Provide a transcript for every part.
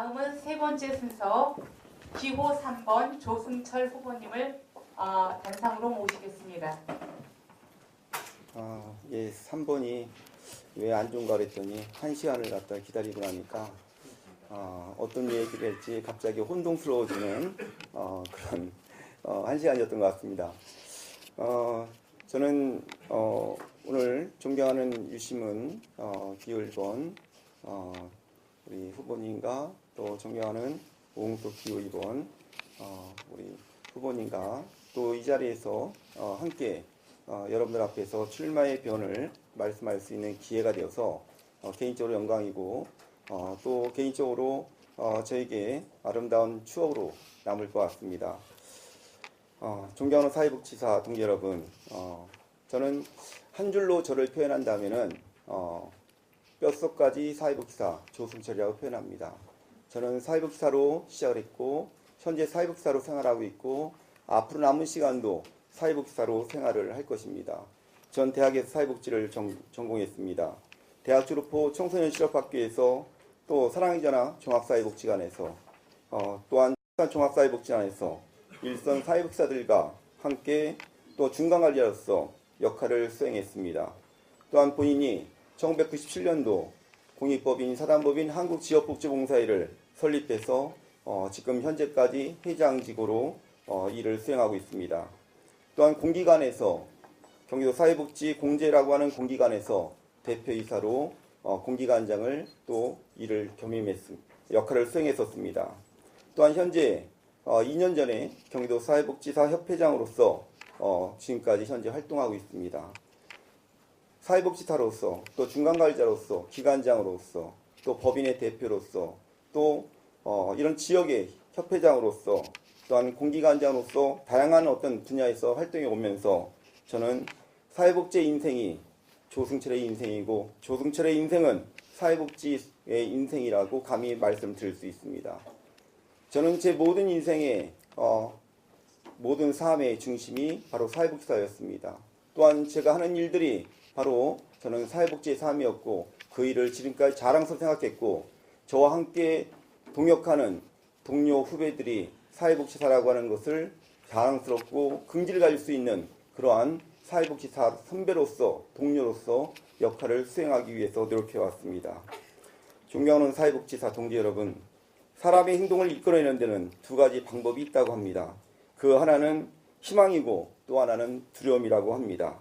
다음은 세 번째 순서 기호 3번 조승철 후보님을 단상으로 모시겠습니다. 예, 3번이 왜 안 좋은가 그랬더니 1시간을 갖다 기다리고 나니까 어떤 얘기를 할지 갑자기 혼동스러워지는 그런 1시간이었던 것 같습니다. 저는 오늘 존경하는 유시문 기호 1번 우리 후보님과 또 존경하는 오홍석 기호 2번 우리 후보님과 또 이 자리에서 함께 여러분들 앞에서 출마의 변을 말씀할 수 있는 기회가 되어서 개인적으로 영광이고 또 개인적으로 저에게 아름다운 추억으로 남을 것 같습니다. 존경하는 사회복지사 동지 여러분, 저는 한 줄로 저를 표현한다면은 뼛속까지 사회복지사 조승철이라고 표현합니다. 저는 사회복지사로 시작을 했고 현재 사회복지사로 생활하고 있고 앞으로 남은 시간도 사회복지사로 생활을 할 것입니다. 전 대학에서 사회복지를 전공했습니다. 대학 졸업 후 청소년 실업학교에서 또 사랑의 전화 종합사회복지관에서 또한 종합사회복지관에서 일선 사회복지사들과 함께 또 중간관리자로서 역할을 수행했습니다. 또한 본인이 1997년도 공익법인 사단법인 한국지역복지봉사회를 설립해서 지금 현재까지 회장직으로 일을 수행하고 있습니다. 또한 공기관에서 경기도 사회복지 공제라고 하는 공기관에서 대표이사로 공기관장을 또 일을 역할을 수행했었습니다. 또한 현재 2년 전에 경기도 사회복지사 협회장으로서 지금까지 현재 활동하고 있습니다. 사회복지사로서 또 중간관리자로서 기관장으로서 또 법인의 대표로서 또 이런 지역의 협회장으로서 또한 공기관장으로서 다양한 어떤 분야에서 활동해 오면서 저는 사회복지의 인생이 조승철의 인생이고 조승철의 인생은 사회복지의 인생이라고 감히 말씀드릴 수 있습니다. 저는 제 모든 인생의 모든 삶의 중심이 바로 사회복지사였습니다. 또한 제가 하는 일들이 바로 저는 사회복지의 삶이었고 그 일을 지금까지 자랑스럽게 생각했고 저와 함께 동역하는 동료 후배들이 사회복지사라고 하는 것을 자랑스럽고 긍지를 가질 수 있는 그러한 사회복지사 선배로서 동료로서 역할을 수행하기 위해서 노력해왔습니다. 존경하는 사회복지사 동지 여러분, 사람의 행동을 이끌어내는 데는 두 가지 방법이 있다고 합니다. 그 하나는 희망이고 또 하나는 두려움이라고 합니다.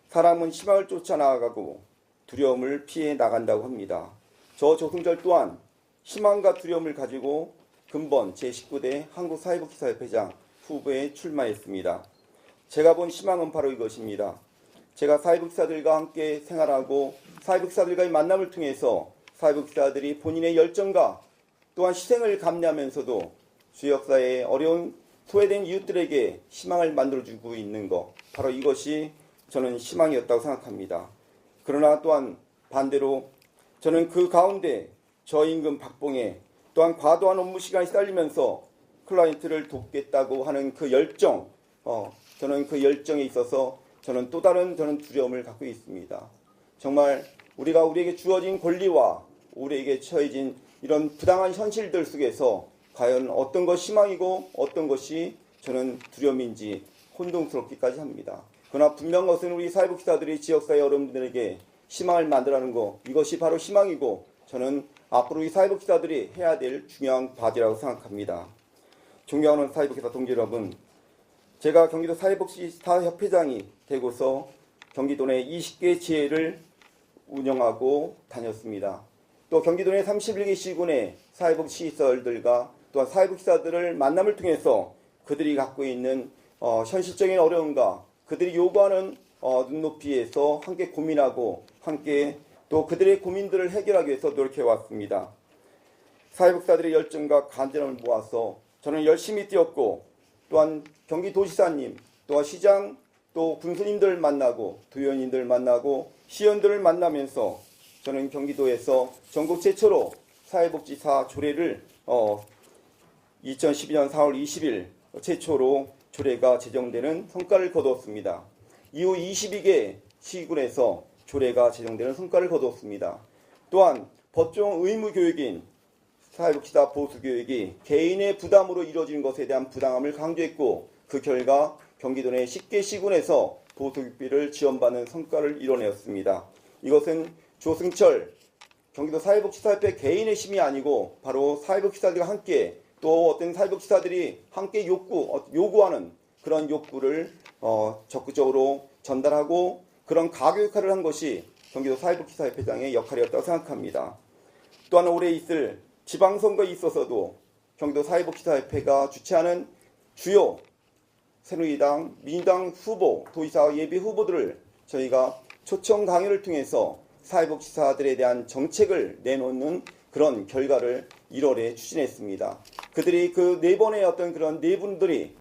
사람은 희망을 쫓아나가고 두려움을 피해 나간다고 합니다. 저 조승철 또한 희망과 두려움을 가지고 근본 제19대 한국사회복지사협회장 후보에 출마했습니다. 제가 본 희망은 바로 이것입니다. 제가 사회복지사들과 함께 생활하고 사회복지사들과의 만남을 통해서 사회복지사들이 본인의 열정과 또한 희생을 감내하면서도 지역사회의 어려운 소외된 이웃들에게 희망을 만들어주고 있는 것, 바로 이것이 저는 희망이었다고 생각합니다. 그러나 또한 반대로 저는 그 가운데 저임금 박봉에 또한 과도한 업무 시간이 시달리면서 클라이언트를 돕겠다고 하는 그 열정, 저는 그 열정에 있어서 저는 또 다른 두려움을 갖고 있습니다. 정말 우리에게 주어진 권리와 우리에게 처해진 이런 부당한 현실들 속에서 과연 어떤 것이 희망이고 어떤 것이 저는 두려움인지 혼동스럽기까지 합니다. 그러나 분명한 것은 우리 사회복지사들이 지역사회 여러분들에게 희망을 만들어가는 것, 이것이 바로 희망이고 저는 앞으로 이 사회복지사들이 해야 될 중요한 과제라고 생각합니다. 존경하는 사회복지사 동지 여러분, 제가 경기도 사회복지사 협회장이 되고서 경기도 내 20개 지회를 운영하고 다녔습니다. 또 경기도 내 31개 시군의 사회복지시설들과 또한 사회복지사들을 만남을 통해서 그들이 갖고 있는 현실적인 어려움과 그들이 요구하는 눈높이에서 함께 고민하고 함께 또 그들의 고민들을 해결하기 위해서 노력해왔습니다. 사회복지사들의 열정과 간절함을 모아서 저는 열심히 뛰었고 또한 경기도지사님, 또한 시장, 또 군수님들 만나고 도의원님들 만나고 시의원들을 만나면서 저는 경기도에서 전국 최초로 사회복지사 조례를 2012년 4월 20일 최초로 조례가 제정되는 성과를 거두었습니다. 이후 22개 시군에서 조례가 제정되는 성과를 거두었습니다. 또한 법정 의무 교육인 사회복지사 보수교육이 개인의 부담으로 이루어지는 것에 대한 부당함을 강조했고 그 결과 경기도 내 10개 시군에서 보수교육비를 지원받는 성과를 이뤄내었습니다. 이것은 조승철 경기도 사회복지사협회 개인의 힘이 아니고 바로 사회복지사들과 함께 또 어떤 사회복지사들이 함께 요구하는 그런 욕구를 적극적으로 전달하고 그런 가교 역할을 한 것이 경기도 사회복지사협회장의 역할이었다고 생각합니다. 또한 올해 있을 지방선거에 있어서도 경기도 사회복지사협회가 주최하는 주요 새누리당, 민주당 후보, 도의사 예비 후보들을 저희가 초청 강연을 통해서 사회복지사들에 대한 정책을 내놓는 그런 결과를 1월에 추진했습니다. 그들이 그 네 번의 어떤 그런 네 분들이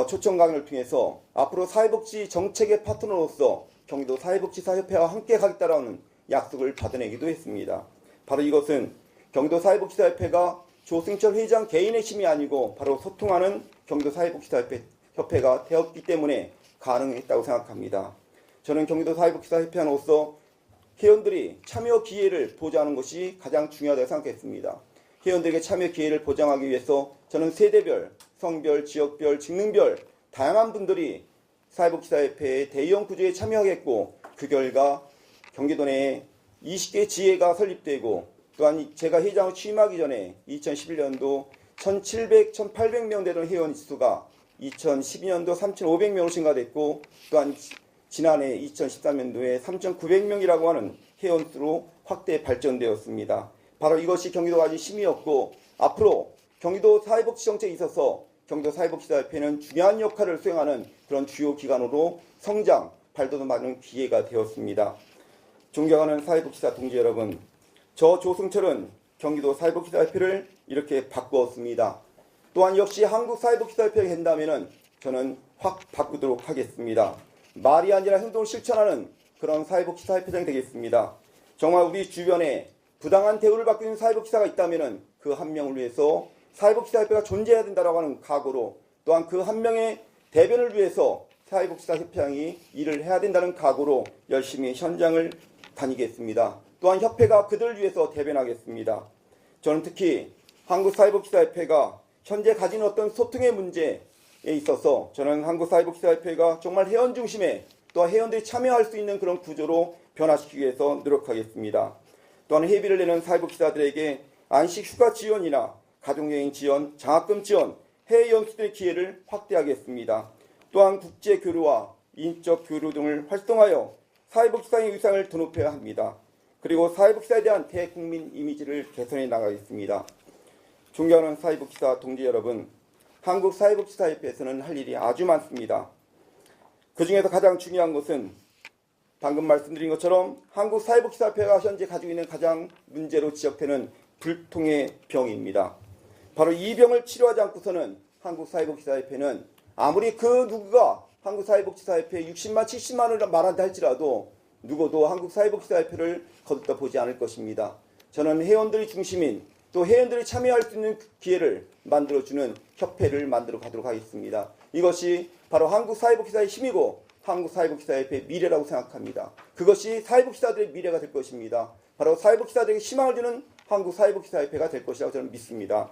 초청 강연을 통해서 앞으로 사회복지 정책의 파트너로서 경기도 사회복지사협회와 함께 가겠다라는 약속을 받아내기도 했습니다. 바로 이것은 경기도 사회복지사협회가 조승철 회장 개인의 힘이 아니고 바로 소통하는 경기도 사회복지사협회가 되었기 때문에 가능했다고 생각합니다. 저는 경기도 사회복지사협회원으로서 회원들이 참여 기회를 보장하는 것이 가장 중요하다고 생각했습니다. 회원들에게 참여 기회를 보장하기 위해서 저는 세대별, 성별, 지역별, 직능별 다양한 분들이 사회복지사협회의 대의원 구조에 참여하겠고 그 결과 경기도 내에 20개 지회가 설립되고 또한 제가 회장을 취임하기 전에 2011년도 1,700, 1,800명 되던 회원 수가 2012년도 3,500명으로 증가됐고 또한 지난해 2013년도에 3,900명이라고 하는 회원수로 확대 발전되었습니다. 바로 이것이 경기도가 가진 힘이었고 앞으로 경기도 사회복지 정책에 있어서 경기도 사회복지사협회는 중요한 역할을 수행하는 그런 주요 기관으로 성장, 발돋움하는 기회가 되었습니다. 존경하는 사회복지사 동지 여러분, 저 조승철은 경기도 사회복지사협회를 이렇게 바꾸었습니다. 또한 역시 한국사회복지사협회가 된다면 저는 확 바꾸도록 하겠습니다. 말이 아니라 행동을 실천하는 그런 사회복지사협회장이 되겠습니다. 정말 우리 주변에 부당한 대우를 받고 있는 사회복지사가 있다면 그 한 명을 위해서 사회복지사협회가 존재해야 된다고 하는 각오로 또한 그 한 명의 대변을 위해서 사회복지사협회장이 일을 해야 된다는 각오로 열심히 현장을 다니겠습니다. 또한 협회가 그들을 위해서 대변하겠습니다. 저는 특히 한국사회복지사협회가 현재 가진 어떤 소통의 문제에 있어서 저는 한국사회복지사협회가 정말 회원 중심의 또한 회원들이 참여할 수 있는 그런 구조로 변화시키기 위해서 노력하겠습니다. 또한 회비를 내는 사회복지사들에게 안식 휴가 지원이나 가족여행 지원, 장학금 지원, 해외 연수의 기회를 확대하겠습니다. 또한 국제 교류와 인적 교류 등을 활성화하여 사회복지사의 위상을 더 높여야 합니다. 그리고 사회복지사에 대한 대국민 이미지를 개선해 나가겠습니다. 존경하는 사회복지사 동지 여러분, 한국사회복지사협회에서는 할 일이 아주 많습니다. 그 중에서 가장 중요한 것은 방금 말씀드린 것처럼 한국사회복지사협회가 현재 가지고 있는 가장 문제로 지적되는 불통의 병입니다. 바로 이 병을 치료하지 않고서는 한국사회복지사협회는 아무리 그 누구가 한국사회복지사협회에 60만, 70만 원을 말한다 할지라도 누구도 한국사회복지사협회를 거듭다 보지 않을 것입니다. 저는 회원들이 중심인 또 회원들이 참여할 수 있는 기회를 만들어주는 협회를 만들어 가도록 하겠습니다. 이것이 바로 한국사회복지사의 힘이고 한국사회복지사협회의 미래라고 생각합니다. 그것이 사회복지사들의 미래가 될 것입니다. 바로 사회복지사들에게 희망을 주는 한국사회복지사협회가 될 것이라고 저는 믿습니다.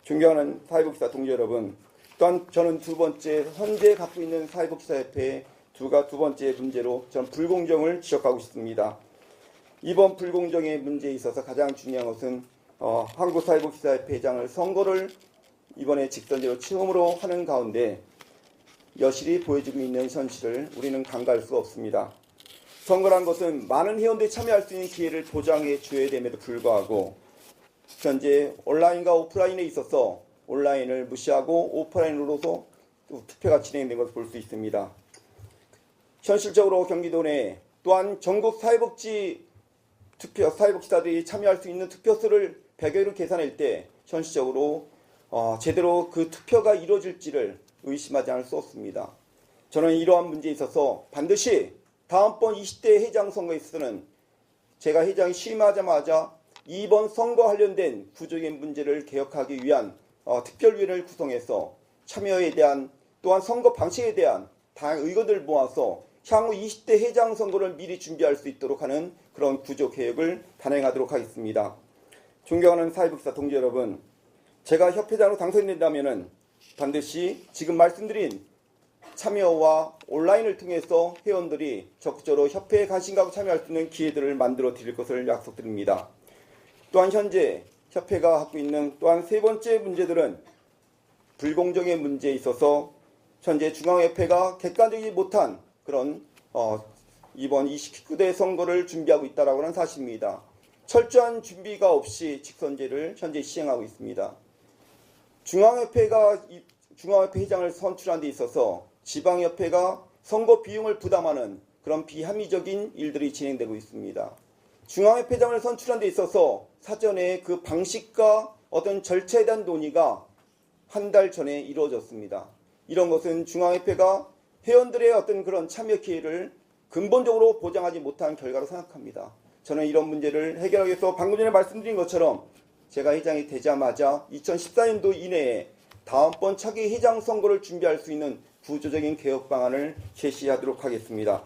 존경하는 사회복지사 동지 여러분, 또한 저는 두 번째 현재 갖고 있는 사회복지사협회의 두 번째 문제로 저는 불공정을 지적하고 싶습니다. 이번 불공정의 문제에 있어서 가장 중요한 것은 한국사회복지사협회장을 선거를 이번에 직선제로 처음으로 하는 가운데 여실히 보여지고 있는 현실을 우리는 간과할 수가 없습니다. 선거란 것은 많은 회원들이 참여할 수 있는 기회를 보장해 줘야 됨에도 불구하고 현재 온라인과 오프라인에 있어서 온라인을 무시하고 오프라인으로서 투표가 진행된 것을 볼 수 있습니다. 현실적으로 경기도 내 또한 전국 사회복지사들이 참여할 수 있는 투표수를 100여로 계산할 때 현실적으로 제대로 그 투표가 이루어질지를 의심하지 않을 수 없습니다. 저는 이러한 문제에 있어서 반드시 다음번 20대 회장 선거에 있어서는 제가 회장이 취임하자마자 이번 선거 관련된 구조적인 문제를 개혁하기 위한 특별위원회를 구성해서 참여에 대한 또한 선거 방식에 대한 다양한 의견들을 모아서 향후 20대 회장 선거를 미리 준비할 수 있도록 하는 그런 구조 개혁을 단행하도록 하겠습니다. 존경하는 사회복지사 동지 여러분, 제가 협회장으로 당선된다면 반드시 지금 말씀드린 참여와 온라인을 통해서 회원들이 적극적으로 협회에 관심 갖고 참여할 수 있는 기회들을 만들어 드릴 것을 약속드립니다. 또한 현재 협회가 갖고 있는 또한 세 번째 문제들은 불공정의 문제에 있어서 현재 중앙협회가 객관적이지 못한 그런 이번 29대 선거를 준비하고 있다라고 하는 사실입니다. 철저한 준비가 없이 직선제를 현재 시행하고 있습니다. 중앙협회 회장을 선출한 데 있어서 지방협회가 선거 비용을 부담하는 그런 비합리적인 일들이 진행되고 있습니다. 중앙협회장을 선출한 데 있어서 사전에 그 방식과 어떤 절차에 대한 논의가 한 달 전에 이루어졌습니다. 이런 것은 중앙협회가 회원들의 어떤 그런 참여 기회를 근본적으로 보장하지 못한 결과로 생각합니다. 저는 이런 문제를 해결하기 위해서 방금 전에 말씀드린 것처럼 제가 회장이 되자마자 2014년도 이내에 다음번 차기 회장 선거를 준비할 수 있는 구조적인 개혁 방안을 제시하도록 하겠습니다.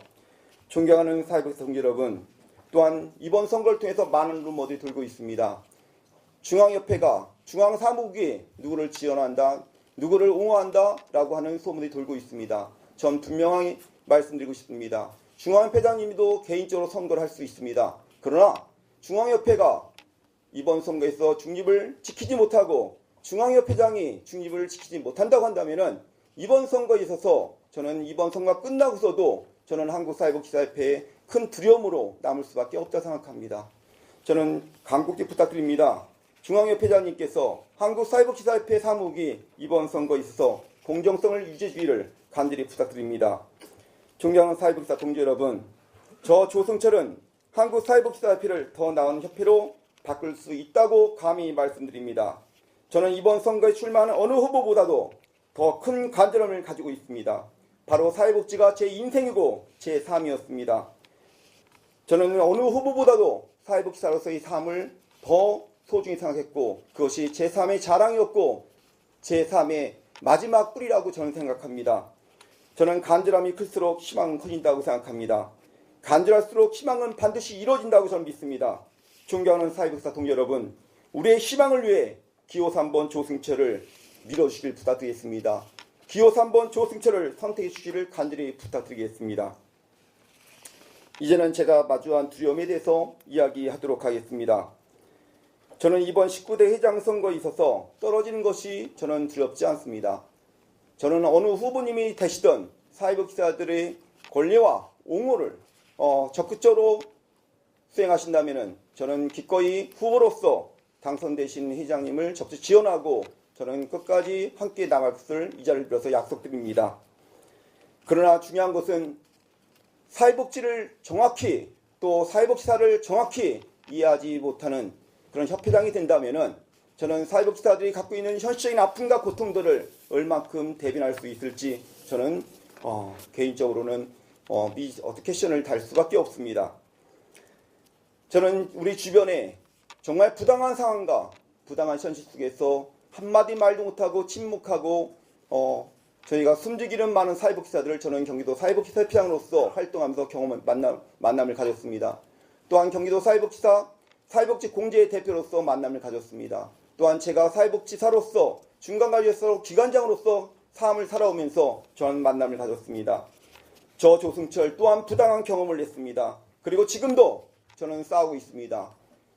존경하는 사회복지사 동지 여러분, 또한 이번 선거를 통해서 많은 루머들이 돌고 있습니다. 중앙협회가 중앙사무국에 누구를 지원한다, 누구를 옹호한다 라고 하는 소문이 돌고 있습니다. 전 분명히 말씀드리고 싶습니다. 중앙협회장님도 개인적으로 선거를 할 수 있습니다. 그러나 중앙협회가 이번 선거에서 중립을 지키지 못하고 중앙협회장이 중립을 지키지 못한다고 한다면 이번 선거에 있어서 저는 이번 선거가 끝나고서도 저는 한국사회복지사협회에 큰 두려움으로 남을 수밖에 없다고 생각합니다. 저는 간곡히 부탁드립니다. 중앙협회장님께서 한국사회복지사협회 사무국이 이번 선거에 있어서 공정성을 유지해 주기를 간절히 부탁드립니다. 존경하는 사회복지사 동지 여러분, 저 조승철은 한국사회복지사협회를 더 나은 협회로 바꿀 수 있다고 감히 말씀드립니다. 저는 이번 선거에 출마하는 어느 후보보다도 더 큰 간절함을 가지고 있습니다. 바로 사회복지가 제 인생이고 제 삶이었습니다. 저는 어느 후보보다도 사회복지사로서의 삶을 더 소중히 생각했고 그것이 제 삶의 자랑이었고 제 삶의 마지막 뿌리라고 저는 생각합니다. 저는 간절함이 클수록 희망은 커진다고 생각합니다. 간절할수록 희망은 반드시 이루어진다고 저는 믿습니다. 존경하는 사회복지사 동지 여러분, 우리의 희망을 위해 기호 3번 조승철을 밀어주시길 부탁드리겠습니다. 기호 3번 조승철을 선택해 주시기를 간절히 부탁드리겠습니다. 이제는 제가 마주한 두려움에 대해서 이야기하도록 하겠습니다. 저는 이번 19대 회장 선거에 있어서 떨어지는 것이 저는 두렵지 않습니다. 저는 어느 후보님이 되시던 사회복지사들의 권리와 옹호를 적극적으로 수행하신다면 저는 기꺼이 후보로서 당선되신 회장님을 적극 지원하고 저는 끝까지 함께 나갈 것을 이 자리를 빌어서 약속드립니다. 그러나 중요한 것은 사회복지를 정확히 또 사회복지사를 정확히 이해하지 못하는 그런 협회장이 된다면 저는 사회복지사들이 갖고 있는 현실적인 아픔과 고통들을 얼만큼 대변할 수 있을지 저는 개인적으로는 캐션을 달 수밖에 없습니다. 저는 우리 주변에 정말 부당한 상황과 부당한 현실 속에서 한마디 말도 못하고 침묵하고 저희가 숨지기는 많은 사회복지사들을 저는 경기도 사회복지사 협회장으로서 활동하면서 만남을 가졌습니다. 또한 경기도 사회복지 공제의 대표로서 만남을 가졌습니다. 또한 제가 사회복지사로서 중간관리에서 기관장으로서 삶을 살아오면서 저는 만남을 가졌습니다. 저 조승철 또한 부당한 경험을 했습니다. 그리고 지금도 저는 싸우고 있습니다.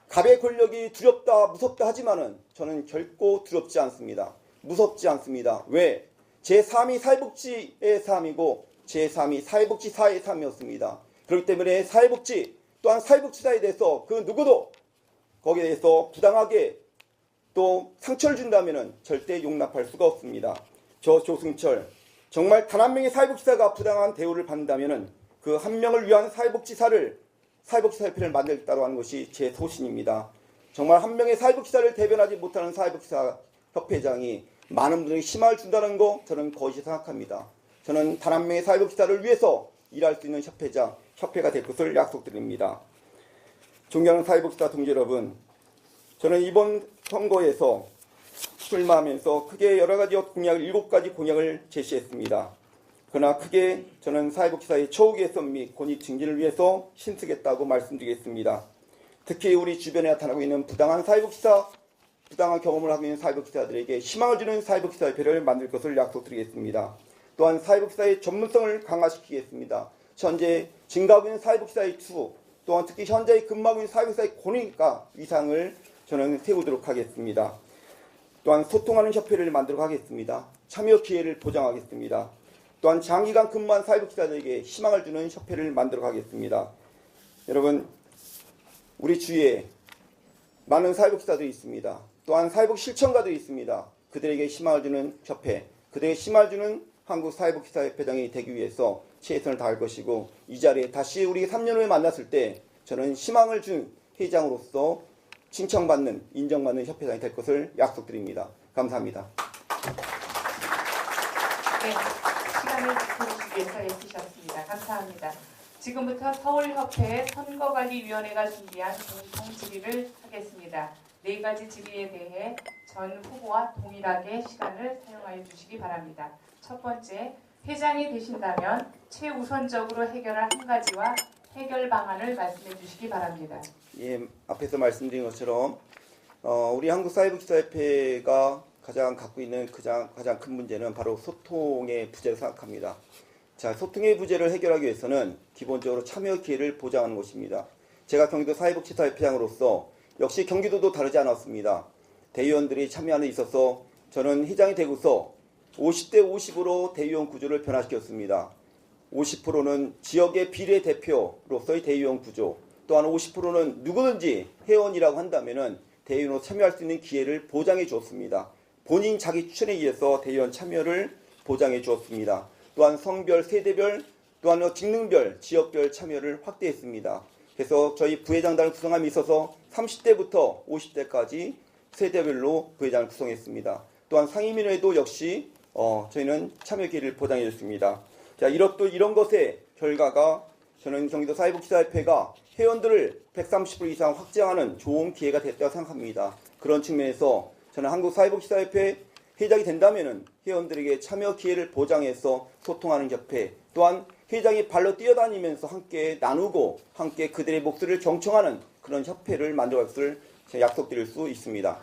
갑의 권력이 두렵다 무섭다 하지만은 저는 결코 두렵지 않습니다. 무섭지 않습니다. 왜? 제 삶이 사회복지의 삶이고 제 삶이 사회복지사의 삶이었습니다. 그렇기 때문에 사회복지 또한 사회복지사에 대해서 그 누구도 거기에 대해서 부당하게 또 상처를 준다면 절대 용납할 수가 없습니다. 저 조승철 정말 단 한 명의 사회복지사가 부당한 대우를 받는다면 그 한 명을 위한 사회복지사협회를 만들겠다고 하는 것이 제 소신입니다. 정말 한 명의 사회복지사를 대변하지 못하는 사회복지사 협회장이 많은 분들에게 희망을 준다는 거 저는 거짓이 생각합니다. 저는 단 한 명의 사회복지사를 위해서 일할 수 있는 협회가 될 것을 약속드립니다. 존경하는 사회복지사 동지 여러분, 저는 이번 선거에서 출마하면서 크게 여러 가지 공약을 7가지 공약을 제시했습니다. 그러나 크게 저는 사회복지사의 처우 개선 및 권익 증진을 위해서 힘쓰겠다고 말씀드리겠습니다. 특히 우리 주변에 나타나고 있는 부당한 사회복지사, 부당한 경험을 하고 있는 사회복지사들에게 희망을 주는 사회복지사협회를 만들 것을 약속드리겠습니다. 또한 사회복지사의 전문성을 강화시키겠습니다. 현재 증가하고 있는 사회복지사의 투, 또한 특히 현재 근무하고 있는 사회복지사의 고니까 위상을 저는 세우도록 하겠습니다. 또한 소통하는 협회를 만들어 가겠습니다. 참여 기회를 보장하겠습니다. 또한 장기간 근무한 사회복지사들에게 희망을 주는 협회를 만들어 가겠습니다. 여러분, 우리 주위에 많은 사회복지사들이 있습니다. 또한 사회복 실천가들이 있습니다. 그들에게 희망을 주는 협회, 그들에게 희망을 주는 한국사회복지사협회장이 되기 위해서 최선을 다할 것이고, 이 자리에 다시 우리 3년 후에 만났을 때 저는 희망을 준 회장으로서 칭찬받는, 인정받는 협회장이 될 것을 약속드립니다. 감사합니다. 네, 시간을 지켜주시기 위해서 애쓰셨습니다. 감사합니다. 지금부터 서울협회 선거관리위원회가 준비한 공통 질의를 하겠습니다. 4가지 질의에 대해 전 후보와 동일하게 시간을 사용하여 주시기 바랍니다. 첫 번째, 회장이 되신다면 최우선적으로 해결할 한 가지와 해결 방안을 말씀해 주시기 바랍니다. 예, 앞에서 말씀드린 것처럼 우리 한국사회복지사협회가 가장 갖고 있는 가장 큰 문제는 바로 소통의 부재를 생각합니다. 자, 소통의 부재를 해결하기 위해서는 기본적으로 참여 기회를 보장하는 것입니다. 제가 경기도 사회복지사협회장으로서 역시 경기도도 다르지 않았습니다. 대의원들이 참여하는 데 있어서 저는 회장이 되고서 50대 50으로 대의원 구조를 변화시켰습니다. 50%는 지역의 비례대표로서의 대의원 구조, 또한 50%는 누구든지 회원이라고 한다면 대의원으로 참여할 수 있는 기회를 보장해 주었습니다. 본인 자기 추천에 의해서 대의원 참여를 보장해 주었습니다. 또한 성별, 세대별, 또한 직능별, 지역별 참여를 확대했습니다. 그래서 저희 부회장단을 구성함에 있어서 30대부터 50대까지 세대별로 부회장을 구성했습니다. 또한 상임위원회도 역시 저희는 참여 기회를 보장해 줬습니다. 자, 이런 것의 결과가 저는 경기도 사회복지사협회가 회원들을 130% 이상 확장하는 좋은 기회가 됐다고 생각합니다. 그런 측면에서 저는 한국사회복지사협회 회장이 된다면 회원들에게 참여 기회를 보장해서 소통하는 협회, 또한 회장이 발로 뛰어다니면서 함께 나누고 함께 그들의 목소리를 경청하는 그런 협회를 만들어갈 것을 약속드릴 수 있습니다.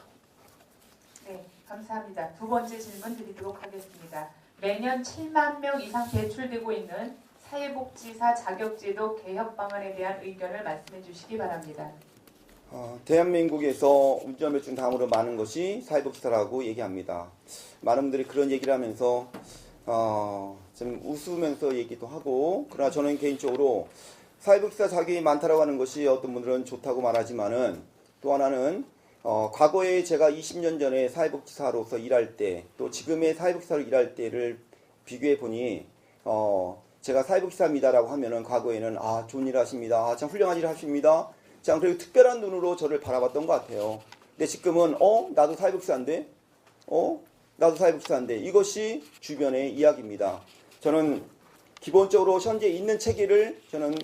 네, 감사합니다. 두 번째 질문 드리도록 하겠습니다. 매년 7만 명 이상 배출되고 있는 사회복지사 자격제도 개혁 방안에 대한 의견을 말씀해 주시기 바랍니다. 대한민국에서 운전면허증 다음으로 많은 것이 사회복지사라고 얘기합니다. 많은 분들이 그런 얘기를 하면서 좀 웃으면서 얘기도 하고, 그러나 저는 개인적으로 사회복지사 자격이 많다라고 하는 것이 어떤 분들은 좋다고 말하지만은, 또 하나는 과거에 제가 20년 전에 사회복지사로서 일할 때, 또 지금의 사회복지사로 일할 때를 비교해 보니 제가 사회복지사입니다라고 하면은 과거에는 좋은 일 하십니다, 참 훌륭한 일 하십니다, 참 그리고 특별한 눈으로 저를 바라봤던 것 같아요. 근데 지금은 나도 사회복지사인데, 나도 사회복지사인데, 이것이 주변의 이야기입니다. 저는 기본적으로 현재 있는 체계를 저는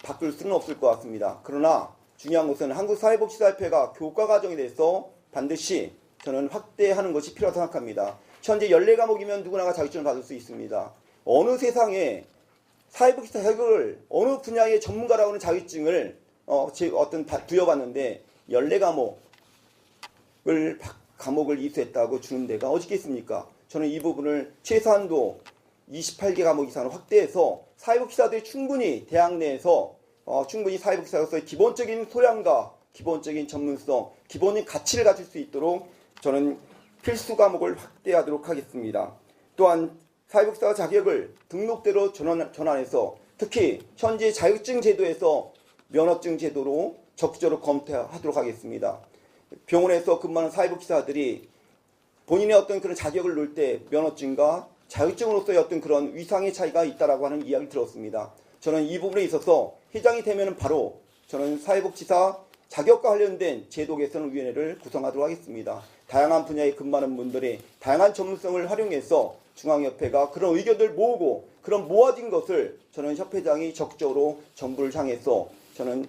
바꿀 수는 없을 것 같습니다. 그러나 중요한 것은 한국사회복지사협회가 교과 과정에 대해서 반드시 저는 확대하는 것이 필요하다고 생각합니다. 현재 14과목이면 누구나가 자격증을 받을 수 있습니다. 어느 세상에 사회복지사 자격을 어느 분야의 전문가라고 하는 자격증을 부여받는데 14과목을 과목을 이수했다고 주는 데가 어디 있겠습니까? 저는 이 부분을 최소한도 28개 과목 이상으로 확대해서 사회복지사들이 충분히 대학 내에서 충분히 사회복지사로서의 기본적인 소양과 기본적인 전문성, 기본적인 가치를 가질 수 있도록 저는 필수 과목을 확대하도록 하겠습니다. 또한 사회복지사 자격을 등록대로 전환해서 특히 현재 자격증 제도에서 면허증 제도로 적극적으로 검토하도록 하겠습니다. 병원에서 근무하는 사회복지사들이 본인의 어떤 그런 자격을 놓을 때 면허증과 자격증으로서의 어떤 그런 위상의 차이가 있다라고 하는 이야기를 들었습니다. 저는 이 부분에 있어서 회장이 되면 바로 저는 사회복지사 자격과 관련된 제도 개선 위원회를 구성하도록 하겠습니다. 다양한 분야에 근무하는 분들의 다양한 전문성을 활용해서 중앙협회가 그런 의견들 모으고 그런 모아진 것을 저는 협회장이 적극적으로 정부를 향해서 저는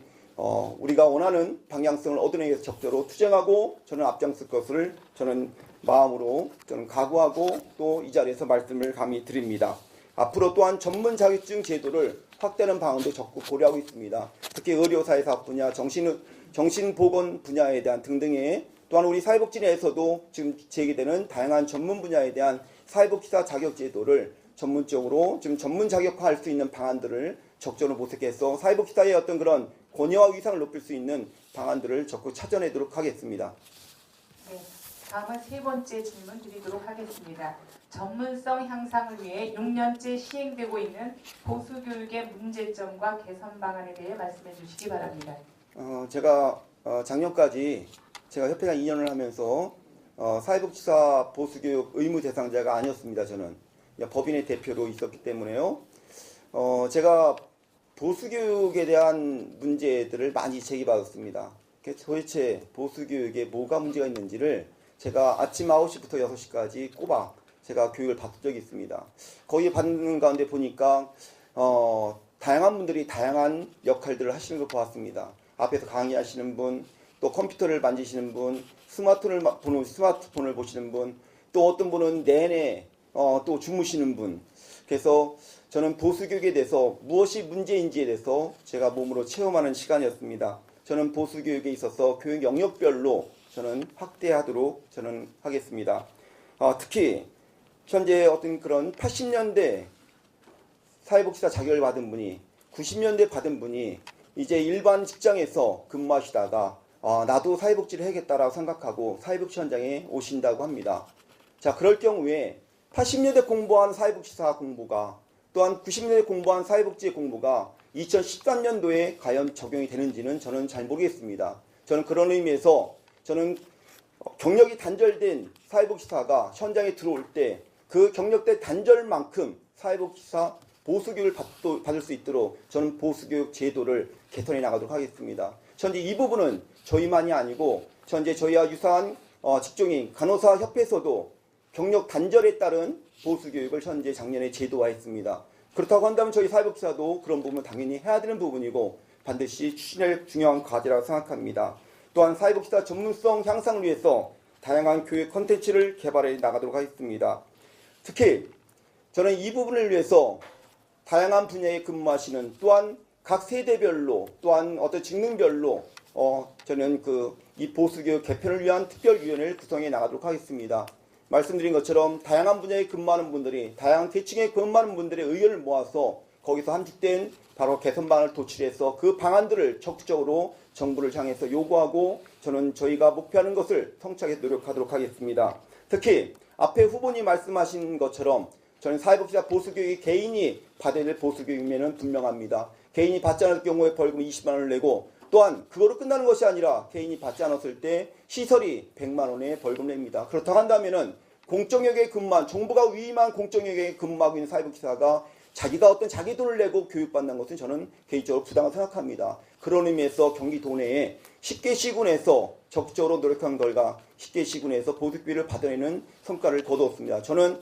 우리가 원하는 방향성을 얻어내기 위해서 적극적으로 투쟁하고 저는 앞장설 것을 저는 마음으로 저는 각오하고 또 이 자리에서 말씀을 감히 드립니다. 앞으로 또한 전문 자격증 제도를 확대하는 방안도 적극 고려하고 있습니다. 특히 의료사회사업 분야, 정신보건 분야에 대한 등등의 또한 우리 사회복지 내에서도 지금 제기되는 다양한 전문 분야에 대한 사회복지사 자격 제도를 전문적으로 지금 전문 자격화할 수 있는 방안들을 적절히 모색해서 사회복지사의 어떤 그런 권위와 위상을 높일 수 있는 방안들을 적극 찾아내도록 하겠습니다. 네, 다음은 세 번째 질문 드리도록 하겠습니다. 전문성 향상을 위해 6년째 시행되고 있는 보수교육의 문제점과 개선 방안에 대해 말씀해 주시기 바랍니다. 제가 작년까지 제가 협회장 2년을 하면서 사회복지사 보수교육 의무 대상자가 아니었습니다. 저는 법인의 대표로 있었기 때문에요. 제가 보수교육에 대한 문제들을 많이 제기받았습니다. 도대체 보수교육에 뭐가 문제가 있는지를 제가 아침 9시부터 6시까지 꼬박 제가 교육을 받은 적이 있습니다. 거기 받는 가운데 보니까 다양한 분들이 다양한 역할들을 하시는 걸 보았습니다. 앞에서 강의하시는 분, 또 컴퓨터를 만지시는 분, 스마트폰을 보시는 분, 또 어떤 분은 내내 또 주무시는 분. 그래서 저는 보수교육에 대해서 무엇이 문제인지에 대해서 제가 몸으로 체험하는 시간이었습니다. 저는 보수교육에 있어서 교육 영역별로 저는 확대하도록 저는 하겠습니다. 특히 현재 어떤 그런 80년대 사회복지사 자격을 받은 분이 90년대 받은 분이 이제 일반 직장에서 근무하시다가 나도 사회복지를 해야겠다라고 생각하고 사회복지 현장에 오신다고 합니다. 자, 그럴 경우에 80년대 공부한 사회복지사 공부가 또한 90년대 공부한 사회복지의 공부가 2013년도에 과연 적용이 되는지는 저는 잘 모르겠습니다. 저는 그런 의미에서 저는 경력이 단절된 사회복지사가 현장에 들어올 때 그 경력된 단절만큼 사회복지사 보수교육을 받을 수 있도록 저는 보수교육 제도를 개선해 나가도록 하겠습니다. 현재 이 부분은 저희만이 아니고 현재 저희와 유사한 직종인 간호사협회에서도 경력 단절에 따른 보수교육을 현재 작년에 제도화했습니다. 그렇다고 한다면 저희 사회복지사도 그런 부분은 당연히 해야 되는 부분이고 반드시 추진할 중요한 과제라고 생각합니다. 또한 사회복지사 전문성 향상을 위해서 다양한 교육 콘텐츠를 개발해 나가도록 하겠습니다. 특히 저는 이 부분을 위해서 다양한 분야에 근무하시는 또한 각 세대별로 또한 어떤 직능별로 저는 이 보수교육 개편을 위한 특별위원회를 구성해 나가도록 하겠습니다. 말씀드린 것처럼 다양한 분야에 근무하는 분들이 다양한 계층에 근무하는 분들의 의견을 모아서 거기서 함축된 바로 개선 방안을 도출해서 그 방안들을 적극적으로 정부를 향해서 요구하고 저는 저희가 목표하는 것을 성취하게 노력하도록 하겠습니다. 특히 앞에 후보님 말씀하신 것처럼 저는 사회복지사 보수교육이 개인이 받아야 될 보수교육이면 분명합니다. 개인이 받지 않을 경우에 벌금 20만 원을 내고 또한 그거로 끝나는 것이 아니라 개인이 받지 않았을 때 시설이 100만 원의 벌금을 냅니다. 그렇다고 한다면은 공적역에 근무한 정부가 위임한 공적역에 근무하고 있는 사회복지사가 자기가 어떤 자기 돈을 내고 교육받는 것은 저는 개인적으로 부당하다고 생각합니다. 그런 의미에서 경기도 내에 10개 시군에서 적극적으로 노력한 결과 10개 시군에서 보수비를 받아내는 성과를 거두었습니다. 저는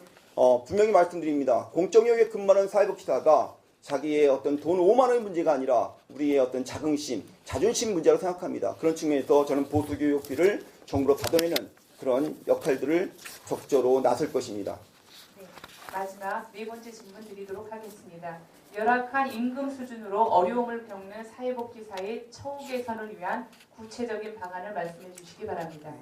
분명히 말씀드립니다. 공적역에 근무하는 사회복지사가 자기의 어떤 돈 5만 원의 문제가 아니라 우리의 어떤 자긍심, 자존심 문제라고 생각합니다. 그런 측면에서 저는 보수교육비를 정부로 받아내는 그런 역할들을 적극적으로 나설 것입니다. 네, 마지막 네 번째 질문 드리도록 하겠습니다. 열악한 임금 수준으로 어려움을 겪는 사회복지사의 처우 개선을 위한 구체적인 방안을 말씀해 주시기 바랍니다.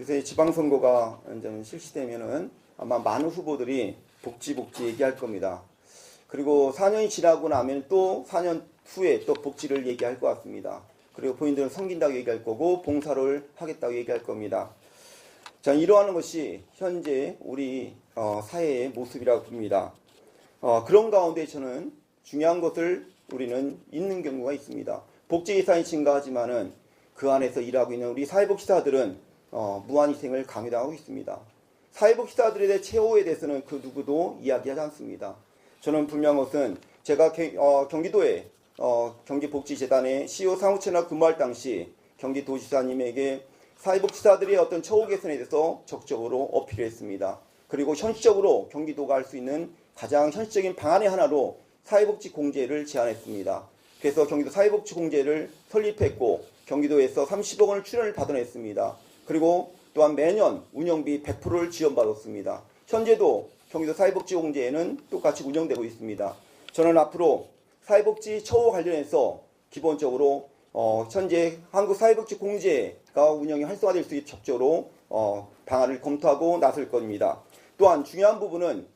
요새 지방선거가 완전 실시되면은 아마 많은 후보들이 복지 얘기할 겁니다. 그리고 4년이 지나고 나면 또 4년 후에 또 복지를 얘기할 것 같습니다. 그리고 본인들은 섬긴다고 얘기할 거고 봉사를 하겠다고 얘기할 겁니다. 자, 이러한 것이 현재 우리 사회의 모습이라고 봅니다. 그런 가운데 저는 중요한 것을 우리는 잊는 경우가 있습니다. 복지 예산이 증가하지만은 그 안에서 일하고 있는 우리 사회복지사들은 무한희생을 강요당하고 있습니다. 사회복지사들에 대해 최후에 대해서는 그 누구도 이야기하지 않습니다. 저는 분명한 것은 제가 경기도에 경기복지재단의 CEO 상호채널 근무할 당시 경기도지사님에게 사회복지사들의 어떤 처우 개선에 대해서 적극적으로 어필을 했습니다. 그리고 현실적으로 경기도가 할 수 있는 가장 현실적인 방안의 하나로 사회복지공제를 제안했습니다. 그래서 경기도 사회복지공제를 설립했고 경기도에서 30억 원을 출연을 받아냈습니다. 그리고 또한 매년 운영비 100%를 지원받았습니다. 현재도 경기도 사회복지공제에는 똑같이 운영되고 있습니다. 저는 앞으로 사회복지 처우 관련해서 기본적으로 현재 한국사회복지공제가 운영이 활성화될 수 있게 적극적으로 방안을 검토하고 나설 겁니다. 또한 중요한 부분은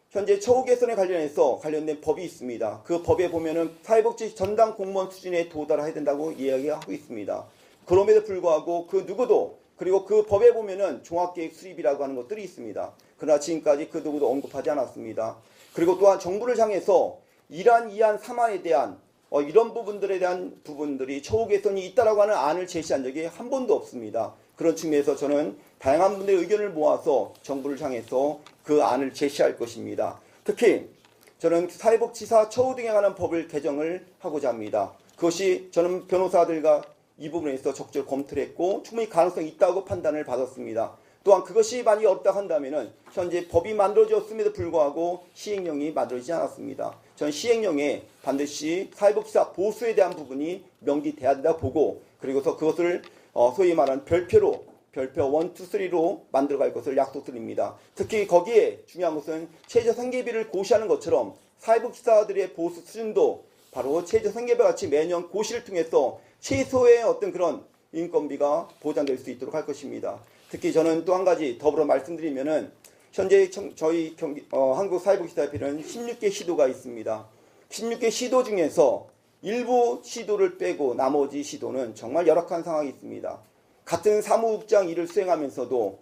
현재 처우 개선에 관련해서 관련된 법이 있습니다. 그 법에 보면은 사회복지 전담 공무원 수준에 도달해야 된다고 이야기하고 있습니다. 그럼에도 불구하고 그 누구도 그리고 그 법에 보면은 종합계획 수립이라고 하는 것들이 있습니다. 그러나 지금까지 그 누구도 언급하지 않았습니다. 그리고 또한 정부를 향해서 1안, 2안, 3안에 대한 이런 부분들에 대한 부분들이 처우 개선이 있다라고 하는 안을 제시한 적이 한 번도 없습니다. 그런 측면에서 저는 다양한 분들의 의견을 모아서 정부를 향해서 그 안을 제시할 것입니다. 특히 저는 사회복지사 처우 등에 관한 법을 개정을 하고자 합니다. 그것이 저는 변호사들과 이 부분에서 적극적으로 검토를 했고 충분히 가능성이 있다고 판단을 받았습니다. 또한 그것이 많이 없다 한다면은 현재 법이 만들어졌음에도 불구하고 시행령이 만들어지지 않았습니다. 저는 시행령에 반드시 사회복지사 보수에 대한 부분이 명기돼야 된다 보고 그리고서 그것을 소위 말하는 별표 1, 2, 3로 만들어갈 것을 약속드립니다. 특히 거기에 중요한 것은 최저생계비를 고시하는 것처럼 사회복지사들의 보수 수준도 바로 최저생계비와 같이 매년 고시를 통해서 최소의 어떤 그런 인건비가 보장될 수 있도록 할 것입니다. 특히 저는 또 한 가지 더불어 말씀드리면은 현재 저희 한국사회복지사협회는 16개 시도가 있습니다. 16개 시도 중에서 일부 시도를 빼고 나머지 시도는 정말 열악한 상황이 있습니다. 같은 사무국장 일을 수행하면서도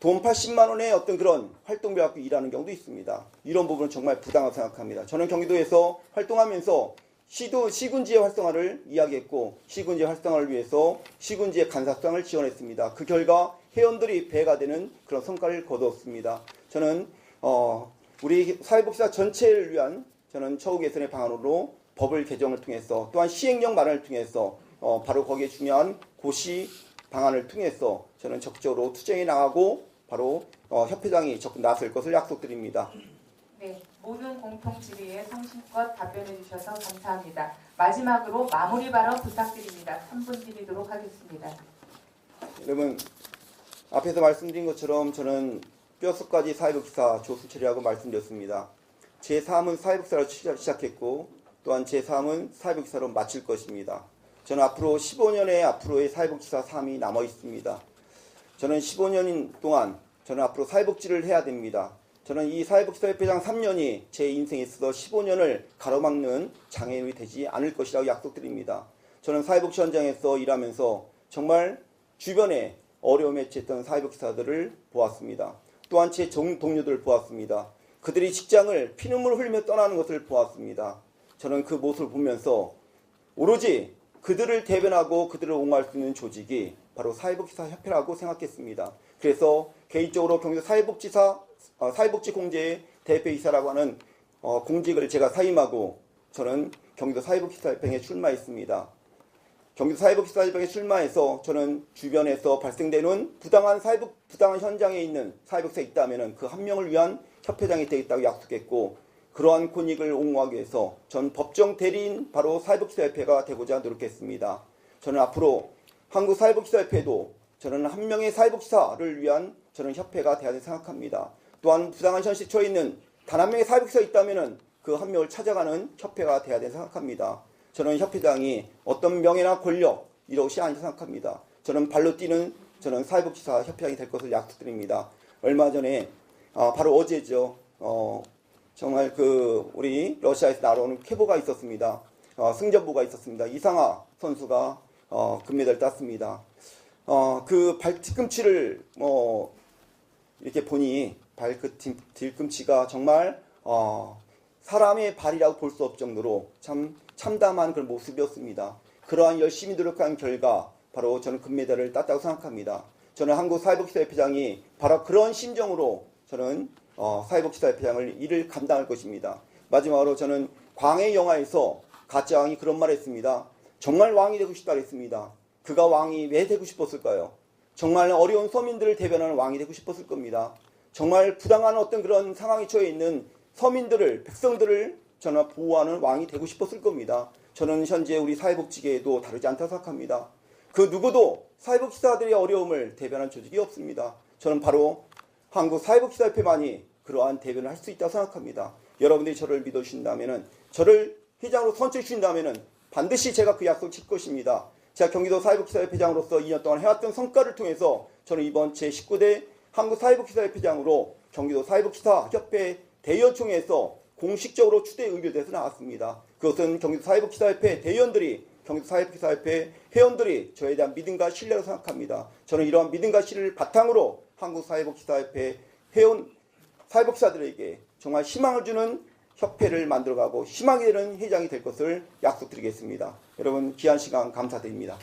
돈 80만 원의 어떤 그런 활동비 갖고 일하는 경우도 있습니다. 이런 부분은 정말 부당하다고 생각합니다. 저는 경기도에서 활동하면서 시군지의 활성화를 이야기했고 시군지의 활성화를 위해서 시군지의 간사성을 지원했습니다. 그 결과 회원들이 배가 되는 그런 성과를 거두었습니다. 저는 우리 사회복지사 전체를 위한 저는 처우 개선의 방안으로 법을 개정을 통해서 또한 시행령 마련을 통해서 바로 거기에 중요한 고시 방안을 통해서 저는 적극적으로 투쟁해 나가고 바로 협회장이 적극 나설 것을 약속드립니다. 네, 모든 공통 질의에 성심껏 답변해 주셔서 감사합니다. 마지막으로 마무리 발언 부탁드립니다. 3분 드리도록 하겠습니다. 여러분, 앞에서 말씀드린 것처럼 저는 뼛속까지 사회복지사 조수철이라고 말씀드렸습니다. 제 삶은 사회복지사로 시작했고 또한 제 삶은 사회복지사로 마칠 것입니다. 저는 앞으로 15년의 앞으로의 사회복지사 삶이 남아 있습니다. 저는 15년 동안 저는 앞으로 사회복지를 해야 됩니다. 저는 이 사회복지사협회장 3년이 제 인생에 있어서 15년을 가로막는 장애인이 되지 않을 것이라고 약속드립니다. 저는 사회복지 현장에서 일하면서 정말 주변에 어려움에 처했던 사회복지사들을 보았습니다. 또한 제 동료들을 보았습니다. 그들이 직장을 피눈물 흘리며 떠나는 것을 보았습니다. 저는 그 모습을 보면서 오로지 그들을 대변하고 그들을 옹호할 수 있는 조직이 바로 사회복지사협회라고 생각했습니다. 그래서 개인적으로 경기도 사회복지공제의 대표이사라고 하는 공직을 제가 사임하고 저는 경기도 사회복지사협회에 출마했습니다. 경기도 사회복지사협회에 출마해서 저는 주변에서 발생되는 부당한 현장에 있는 사회복지사가 있다면 그 한 명을 위한 협회장이 되겠다고 약속했고 그러한 권익을 옹호하기 위해서 전 법정 대리인 바로 사회복지사협회가 되고자 노력했습니다. 저는 앞으로 한국사회복지사협회도 저는 한 명의 사회복지사를 위한 저는 협회가 되어야 생각합니다. 또한 부당한 현실에 처해 있는 단 한 명의 사회복지사가 있다면 그 한 명을 찾아가는 협회가 되어야 생각합니다. 저는 협회장이 어떤 명예나 권력 이것이 아니라고 생각합니다. 저는 발로 뛰는 저는 사회복지사 협회장이 될 것을 약속드립니다. 얼마 전에 바로 어제죠. 정말 우리 러시아에서 날아오는 쾌보가 있었습니다. 승전보가 있었습니다. 이상하 선수가 금메달을 땄습니다. 그 뒤꿈치를 이렇게 보니 뒤꿈치가 정말 사람의 발이라고 볼 수 없을 정도로 참 참담한 그런 모습이었습니다. 그러한 열심히 노력한 결과 바로 저는 금메달을 땄다고 생각합니다. 저는 한국사회복지사협회장이 바로 그런 심정으로 저는 사회복지사협회장을 일을 감당할 것입니다. 마지막으로 저는 광해 영화에서 가짜왕이 그런 말을 했습니다. 정말 왕이 되고 싶다고 했습니다. 그가 왕이 왜 되고 싶었을까요? 정말 어려운 서민들을 대변하는 왕이 되고 싶었을 겁니다. 정말 부당한 어떤 그런 상황에 처해 있는 서민들을, 백성들을 저는 보호하는 왕이 되고 싶었을 겁니다. 저는 현재 우리 사회복지계에도 다르지 않다고 생각합니다. 그 누구도 사회복지사들의 어려움을 대변한 조직이 없습니다. 저는 바로 한국사회복지사협회만이 그러한 대변을 할 수 있다고 생각합니다. 여러분들이 저를 믿어주신다면, 저를 회장으로 선출해 주신다면 반드시 제가 그 약속 지킬 것입니다. 제가 경기도 사회복지사협회장으로서 2년 동안 해왔던 성과를 통해서 저는 이번 제19대 한국사회복지사협회장으로 경기도 사회복지사협회 대의원총회에서 공식적으로 추대 의결돼서 나왔습니다. 그것은 경기도 사회복지사협회 대의원들이, 경기도 사회복지사협회 회원들이 저에 대한 믿음과 신뢰로 생각합니다. 저는 이러한 믿음과 신뢰를 바탕으로 한국사회복지사협회 회원 사회복지사들에게 정말 희망을 주는 협회를 만들어가고 희망이 되는 회장이 될 것을 약속드리겠습니다. 여러분 귀한 시간 감사드립니다.